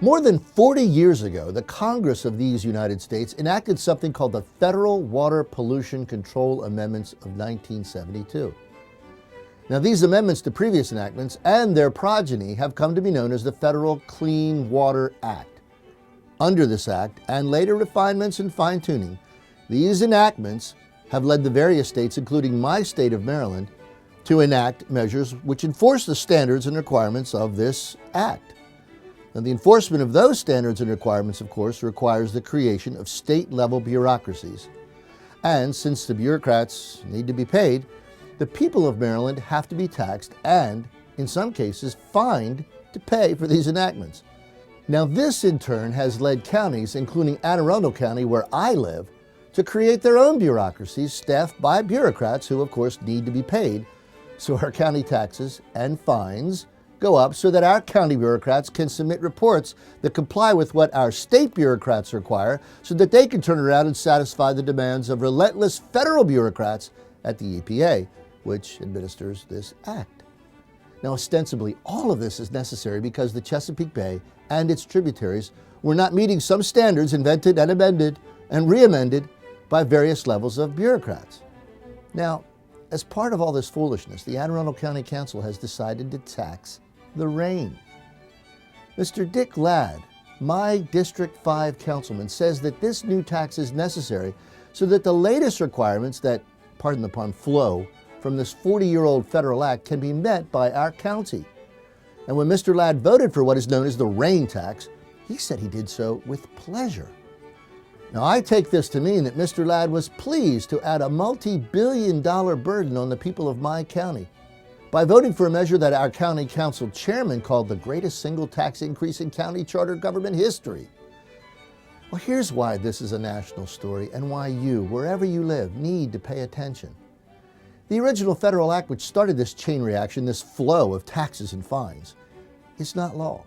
More than 40 years ago, the Congress of these United States enacted something called the Federal Water Pollution Control Amendments of 1972. Now, these amendments to previous enactments and their progeny have come to be known as the Federal Clean Water Act. Under this act, and later refinements and fine-tuning, these enactments have led the various states, including my state of Maryland, to enact measures which enforce the standards and requirements of this act. Now, the enforcement of those standards and requirements, of course, requires the creation of state-level bureaucracies. And since the bureaucrats need to be paid, the people of Maryland have to be taxed and, in some cases, fined to pay for these enactments. Now, this in turn has led counties, including Anne Arundel County, where I live, to create their own bureaucracies staffed by bureaucrats who, of course, need to be paid. So our county taxes and fines go up so that our county bureaucrats can submit reports that comply with what our state bureaucrats require so that they can turn around and satisfy the demands of relentless federal bureaucrats at the EPA, which administers this act. Now, ostensibly, all of this is necessary because the Chesapeake Bay and its tributaries were not meeting some standards invented and amended and re-amended by various levels of bureaucrats. Now, as part of all this foolishness, the Anne Arundel County Council has decided to tax the rain. Mr. Dick Ladd, my District 5 councilman, says that this new tax is necessary so that the latest requirements that, pardon the pun, flow from this 40-year-old federal act can be met by our county. And when Mr. Ladd voted for what is known as the rain tax, he said he did so with pleasure. Now, I take this to mean that Mr. Ladd was pleased to add a multi-billion-dollar burden on the people of my county by voting for a measure that our county council chairman called the greatest single tax increase in county charter government history. Well, here's why this is a national story and why you, wherever you live, need to pay attention. The original federal act which started this chain reaction, this flow of taxes and fines, is not law.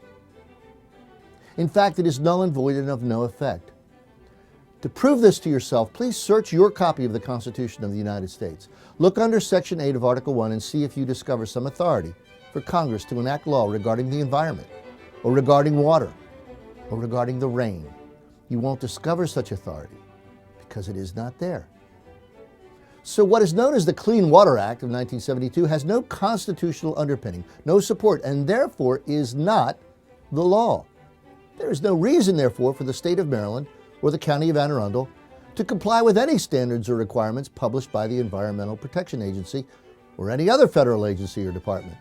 In fact, it is null and void and of no effect. To prove this to yourself, please search your copy of the Constitution of the United States. Look under Section 8 of Article 1 and see if you discover some authority for Congress to enact law regarding the environment, or regarding water, or regarding the rain. You won't discover such authority because it is not there. So what is known as the Clean Water Act of 1972 has no constitutional underpinning, no support, and therefore is not the law. There is no reason, therefore, for the state of Maryland or the county of Anne Arundel to comply with any standards or requirements published by the Environmental Protection Agency or any other federal agency or department.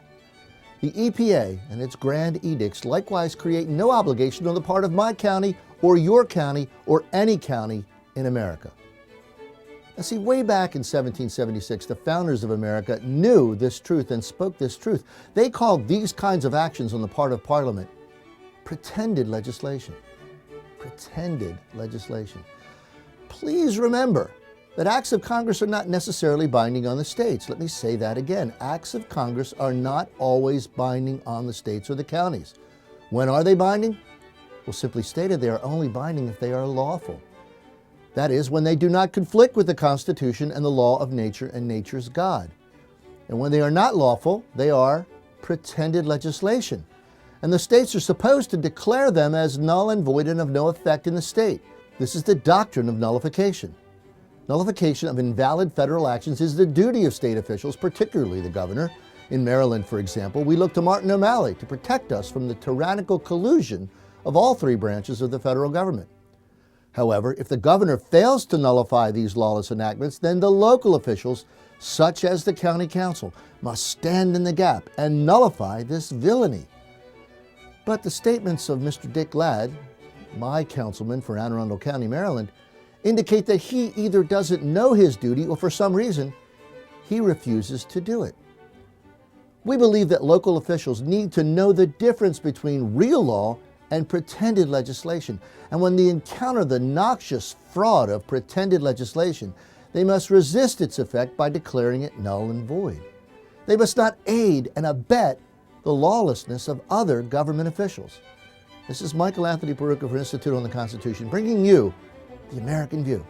The EPA and its grand edicts likewise create no obligation on the part of my county or your county or any county in America. Now see, way back in 1776, the founders of America knew this truth and spoke this truth. They called these kinds of actions on the part of Parliament pretended legislation. Pretended legislation. Please remember that acts of Congress are not necessarily binding on the states. Let me say that again. Acts of Congress are not always binding on the states or the counties. When are they binding? Well, simply stated, they are only binding if they are lawful. That is, when they do not conflict with the Constitution and the law of nature and nature's God. And when they are not lawful, they are pretended legislation. And the states are supposed to declare them as null and void and of no effect in the state. This is the doctrine of nullification. Nullification of invalid federal actions is the duty of state officials, particularly the governor. In Maryland, for example, we look to Martin O'Malley to protect us from the tyrannical collusion of all three branches of the federal government. However, if the governor fails to nullify these lawless enactments, then the local officials, such as the county council, must stand in the gap and nullify this villainy. But the statements of Mr. Dick Ladd, my councilman for Anne Arundel County, Maryland, indicate that he either doesn't know his duty or for some reason he refuses to do it. We believe that local officials need to know the difference between real law and pretended legislation. And when they encounter the noxious fraud of pretended legislation, they must resist its effect by declaring it null and void. They must not aid and abet the lawlessness of other government officials. This is Michael Anthony Peroutka for Institute on the Constitution, bringing you the American View.